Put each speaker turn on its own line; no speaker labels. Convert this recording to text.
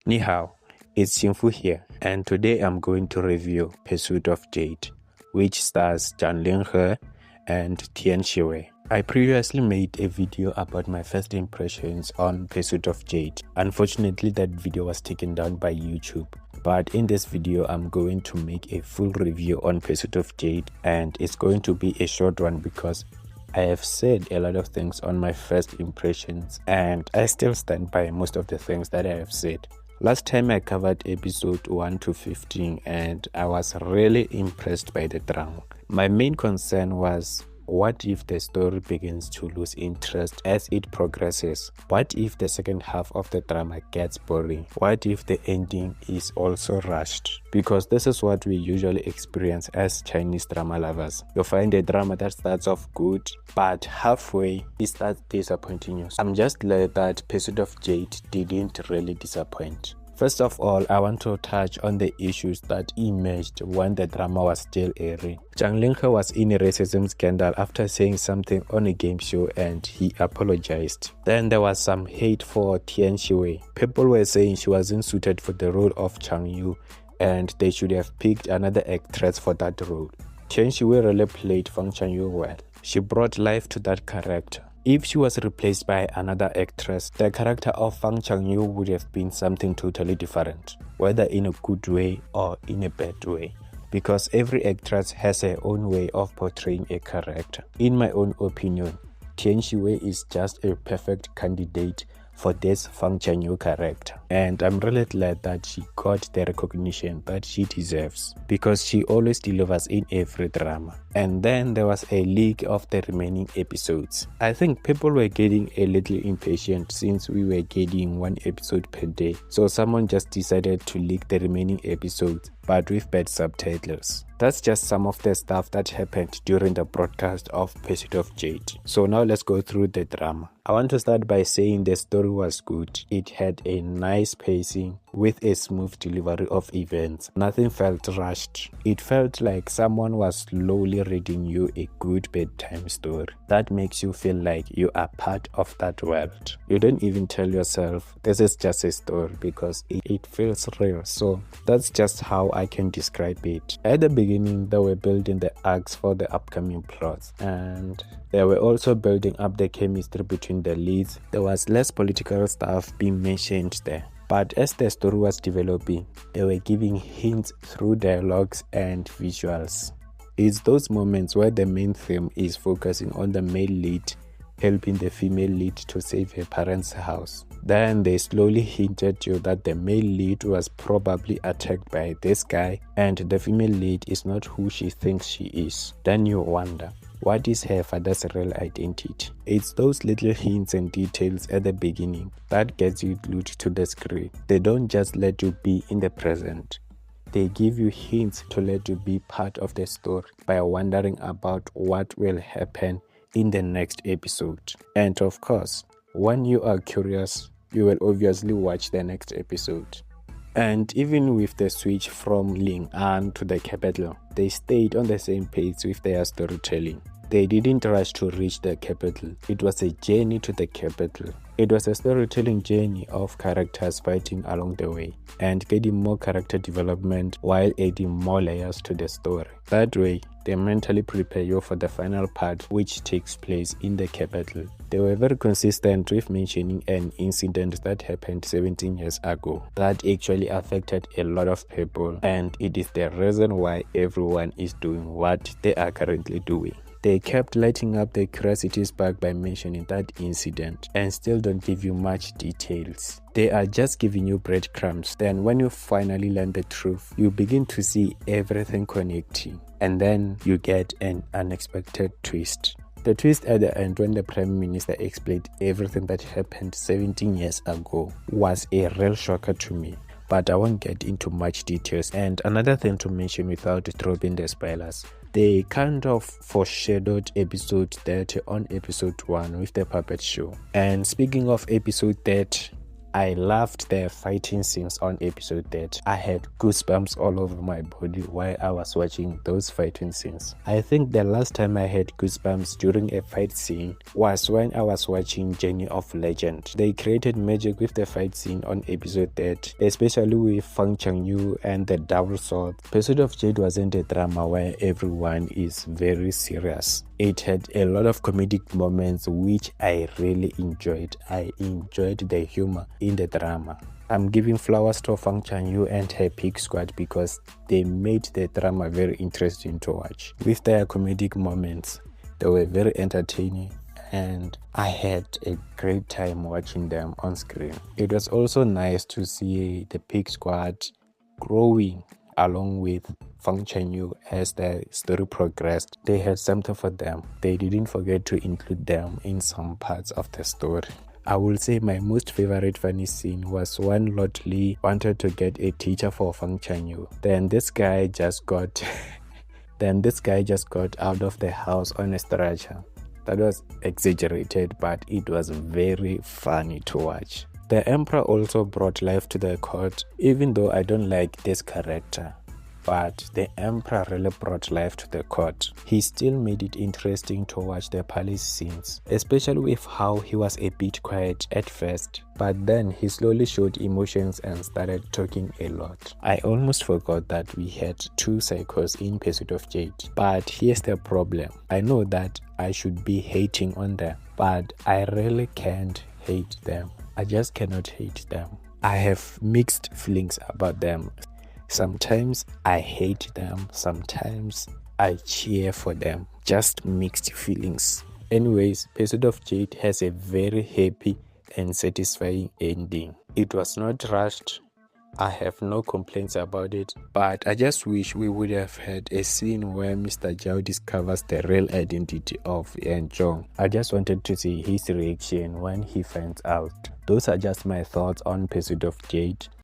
Ni hao, it's Xingfu here, and today I'm going to review Pursuit of Jade, which stars Zhang Linghe and Tian Shiwei. I previously made a video about my first impressions on Pursuit of Jade. Unfortunately, that video was taken down by YouTube. But in this video, I'm going to make a full review on Pursuit of Jade, and it's going to be a short one because I have said a lot of things on my first impressions, and I still stand by most of the things that I have said. Last time I covered episode 1 to 15 and I was really impressed by the drama. My main concern was, what if the story begins to lose interest as it progresses? What if the second half of the drama gets boring? What if the ending is also rushed? Because this is what we usually experience as Chinese drama lovers. You find a drama that starts off good, but halfway it starts disappointing you. I'm just glad that Pursuit of Jade didn't really disappoint. First of all, I want to touch on the issues that emerged when the drama was still airing. Zhang Linghe was in a racism scandal after saying something on a game show and he apologized. Then there was some hate for Tian Shiwei. People were saying she wasn't suited for the role of Chang Yu and they should have picked another actress for that role. Tian Shiwei really played Fang Changyu well. She brought life to that character. If she was replaced by another actress, the character of Fang Changyu would have been something totally different, whether in a good way or in a bad way, because every actress has her own way of portraying a character. In my own opinion, Tian Shiwei is just a perfect candidate for this Fang Changyu character, and I'm really glad that she got the recognition that she deserves, because she always delivers in every drama. And then there was a leak of the remaining episodes. I think people were getting a little impatient since we were getting one episode per day, so someone just decided to leak the remaining episodes but with bad subtitles. That's just some of the stuff that happened during the broadcast of Pursuit of Jade. So now let's go through the drama. I want to start by saying the story was good. It had a nice pacing with a smooth delivery of events. Nothing felt rushed. It felt like someone was slowly reading you a good bedtime story that makes you feel like you are part of that world. You don't even tell yourself this is just a story because it feels real. So that's just how I can describe it. At the beginning, they were building the arcs for the upcoming plots, and they were also building up the chemistry between the leads. There was less political stuff being mentioned there. But as the story was developing, they were giving hints through dialogues and visuals. It's those moments where the main theme is focusing on the male lead helping the female lead to save her parents' house. Then they slowly hinted you that the male lead was probably attacked by this guy and the female lead is not who she thinks she is. Then you wonder, what is her father's real identity? It's those little hints and details at the beginning that gets you glued to the screen. They don't just let you be in the present. They give you hints to let you be part of the story by wondering about what will happen in the next episode. And of course, when you are curious, you will obviously watch the next episode. And even with the switch from Ling'an to the capital, they stayed on the same pace with their storytelling. They didn't rush to reach the capital. It was a journey to the capital. It was a storytelling journey of characters fighting along the way and getting more character development while adding more layers to the story. That way, they mentally prepare you for the final part, which takes place in the capital. They were very consistent with mentioning an incident that happened 17 years ago that actually affected a lot of people, and it is the reason why everyone is doing what they are currently doing. They kept lighting up the curiosity spark by mentioning that incident and still don't give you much details. They are just giving you breadcrumbs. Then when you finally learn the truth, you begin to see everything connecting. And then you get an unexpected twist. The twist at the end when the Prime Minister explained everything that happened 17 years ago was a real shocker to me. But I won't get into much details. And another thing to mention without dropping the spoilers, they kind of foreshadowed episode 30 on episode 1 with the puppet show. And speaking of episode 30, I loved the fighting scenes on episode 30. I had goosebumps all over my body while I was watching those fighting scenes. I think the last time I had goosebumps during a fight scene was when I was watching Journey of Legend. They created magic with the fight scene on episode 30, especially with Fang Changyu and the double sword. Pursuit of Jade wasn't a drama where everyone is very serious. It had a lot of comedic moments which I really enjoyed. I enjoyed the humor in the drama. I'm giving flowers to Fang Chanyu and her pig squad because they made the drama very interesting to watch. With their comedic moments, they were very entertaining and I had a great time watching them on screen. It was also nice to see the pig squad growing along with Fang Chanyu as the story progressed. They had something for them. They didn't forget to include them in some parts of the story. I will say my most favorite funny scene was when Lord Li wanted to get a teacher for Fang Chanyu. Then this guy just got out of the house on a stretcher. That was exaggerated, but it was very funny to watch. The Emperor also brought life to the court, even though I don't like this character. But the Emperor really brought life to the court. He still made it interesting to watch the palace scenes, especially with how he was a bit quiet at first, but then he slowly showed emotions and started talking a lot. I almost forgot that we had two psychos in Pursuit of Jade, but here's the problem. I know that I should be hating on them, but I really can't hate them. I just cannot hate them. I have mixed feelings about them. Sometimes I hate them, sometimes I cheer for them. Just mixed feelings. Anyways, Pursuit of Jade has a very happy and satisfying ending. It was not rushed. I have no complaints about it, but I just wish we would have had a scene where Mr. Zhao discovers the real identity of Yan Zhong. I just wanted to see his reaction when he finds out. Those are just my thoughts on Pursuit of Jade.